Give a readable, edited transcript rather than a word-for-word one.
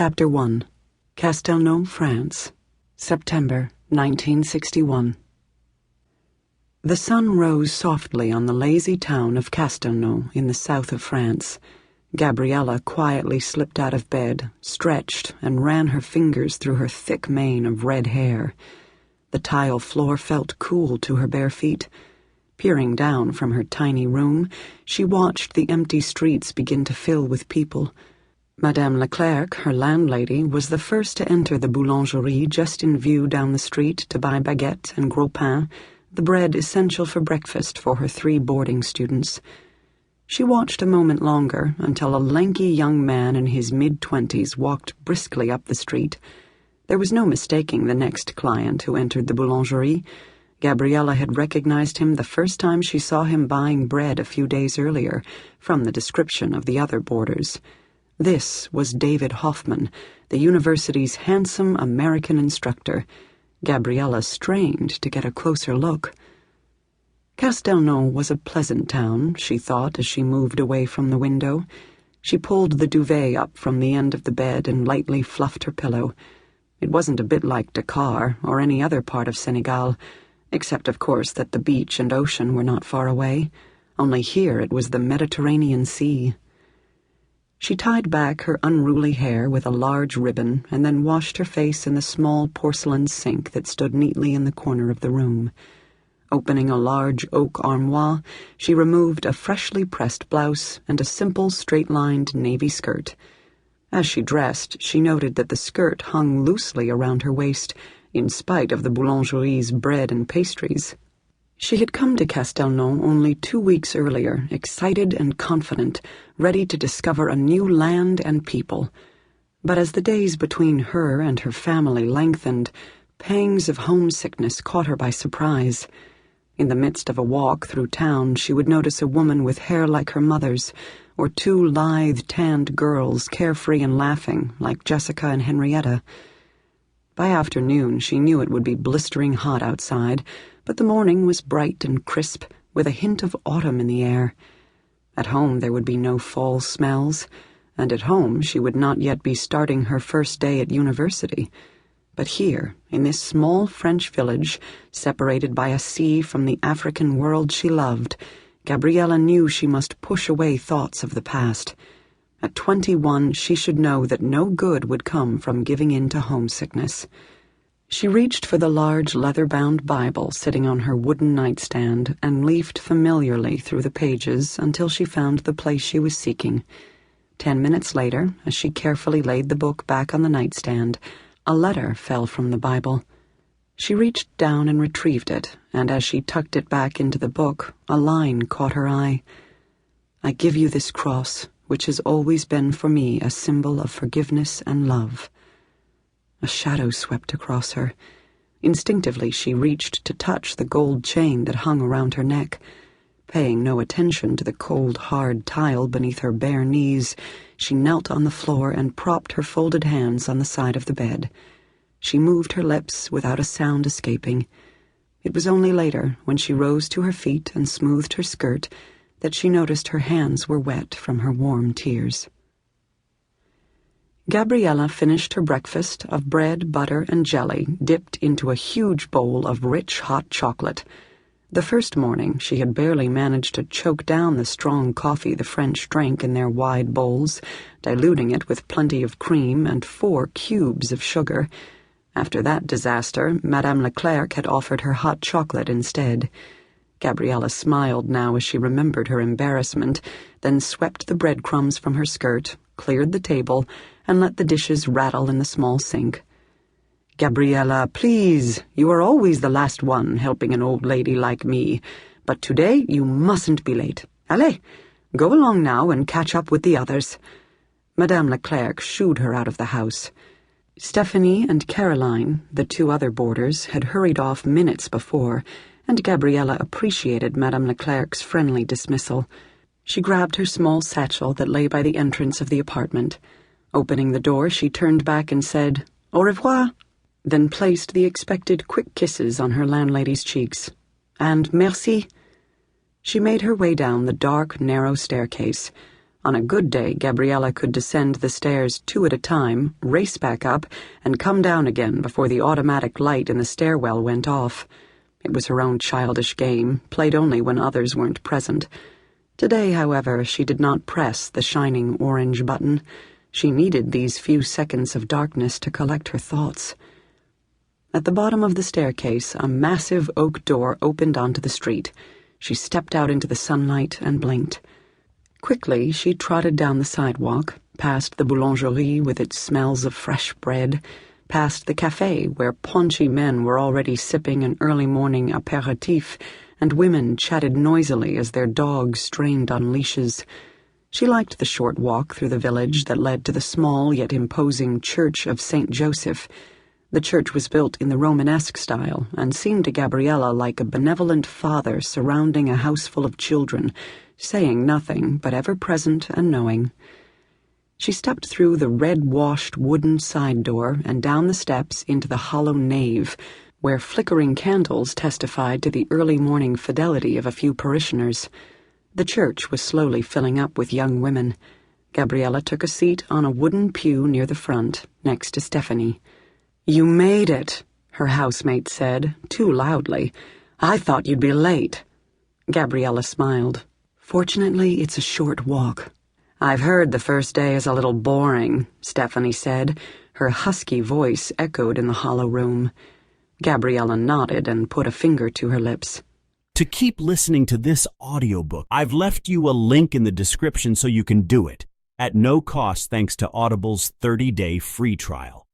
Chapter 1. Castelnau, France, September 1961. The sun rose softly on the lazy town of Castelnau in the south of France. Gabriella quietly slipped out of bed, stretched, and ran her fingers through her thick mane of red hair. The tile floor felt cool to her bare feet. Peering down from her tiny room, she watched the empty streets begin to fill with people. Madame Leclerc, her landlady, was the first to enter the boulangerie just in view down the street to buy baguette and gros pain, the bread essential for breakfast for her 3 boarding students. She watched a moment longer until a lanky young man in his mid-20s walked briskly up the street. There was no mistaking the next client who entered the boulangerie. Gabriella had recognized him the first time she saw him buying bread a few days earlier, from the description of the other boarders. This was David Hoffman, the university's handsome American instructor. Gabriella strained to get a closer look. Castelnau was a pleasant town, she thought as she moved away from the window. She pulled the duvet up from the end of the bed and lightly fluffed her pillow. It wasn't a bit like Dakar or any other part of Senegal, except, of course, that the beach and ocean were not far away. Only here it was the Mediterranean Sea. She tied back her unruly hair with a large ribbon and then washed her face in the small porcelain sink that stood neatly in the corner of the room. Opening a large oak armoire, she removed a freshly pressed blouse and a simple straight-lined navy skirt. As she dressed, she noted that the skirt hung loosely around her waist, in spite of the boulangerie's bread and pastries. She had come to Castelnau only 2 weeks earlier, excited and confident, ready to discover a new land and people. But as the days between her and her family lengthened, pangs of homesickness caught her by surprise. In the midst of a walk through town, she would notice a woman with hair like her mother's, or 2 lithe, tanned girls, carefree and laughing, like Jessica and Henrietta. By afternoon, she knew it would be blistering hot outside, but the morning was bright and crisp, with a hint of autumn in the air. At home there would be no fall smells, and at home she would not yet be starting her first day at university. But here, in this small French village, separated by a sea from the African world she loved, Gabriella knew she must push away thoughts of the past. At 21, she should know that no good would come from giving in to homesickness. She reached for the large leather-bound Bible sitting on her wooden nightstand and leafed familiarly through the pages until she found the place she was seeking. 10 minutes later, as she carefully laid the book back on the nightstand, a letter fell from the Bible. She reached down and retrieved it, and as she tucked it back into the book, a line caught her eye. "I give you this cross, which has always been for me a symbol of forgiveness and love." A shadow swept across her. Instinctively, she reached to touch the gold chain that hung around her neck. Paying no attention to the cold, hard tile beneath her bare knees, she knelt on the floor and propped her folded hands on the side of the bed. She moved her lips without a sound escaping. It was only later, when she rose to her feet and smoothed her skirt, that she noticed her hands were wet from her warm tears. Gabriella finished her breakfast of bread, butter, and jelly dipped into a huge bowl of rich hot chocolate. The first morning, she had barely managed to choke down the strong coffee the French drank in their wide bowls, diluting it with plenty of cream and 4 cubes of sugar. After that disaster, Madame Leclerc had offered her hot chocolate instead. Gabriella smiled now as she remembered her embarrassment, then swept the breadcrumbs from her skirt, cleared the table, and let the dishes rattle in the small sink. "Gabriella, please, you are always the last one helping an old lady like me, but today you mustn't be late. Allez, go along now and catch up with the others." Madame Leclerc shooed her out of the house. Stephanie and Caroline, the 2 other boarders, had hurried off minutes before, and Gabriella appreciated Madame Leclerc's friendly dismissal. She grabbed her small satchel that lay by the entrance of the apartment. Opening the door, she turned back and said, "Au revoir," then placed the expected quick kisses on her landlady's cheeks. And merci. She made her way down the dark, narrow staircase. On a good day, Gabriella could descend the stairs 2 at a time, race back up, and come down again before the automatic light in the stairwell went off. It was her own childish game, played only when others weren't present. Today, however, she did not press the shining orange button. She needed these few seconds of darkness to collect her thoughts. At the bottom of the staircase, a massive oak door opened onto the street. She stepped out into the sunlight and blinked. Quickly, she trotted down the sidewalk, past the boulangerie with its smells of fresh bread, past the café where paunchy men were already sipping an early morning apéritif, and women chatted noisily as their dogs strained on leashes. She liked the short walk through the village that led to the small yet imposing church of St. Joseph. The church was built in the Romanesque style and seemed to Gabriella like a benevolent father surrounding a house full of children, saying nothing but ever present and knowing. She stepped through the red-washed wooden side door and down the steps into the hollow nave, where flickering candles testified to the early morning fidelity of a few parishioners. The church was slowly filling up with young women. Gabriella took a seat on a wooden pew near the front, next to Stephanie. "You made it," her housemate said, too loudly. "I thought you'd be late." Gabriella smiled. "Fortunately, it's a short walk." "I've heard the first day is a little boring," Stephanie said. Her husky voice echoed in the hollow room. Gabriella nodded and put a finger to her lips. To keep listening to this audiobook, I've left you a link in the description so you can do it, at no cost thanks to Audible's 30-day free trial.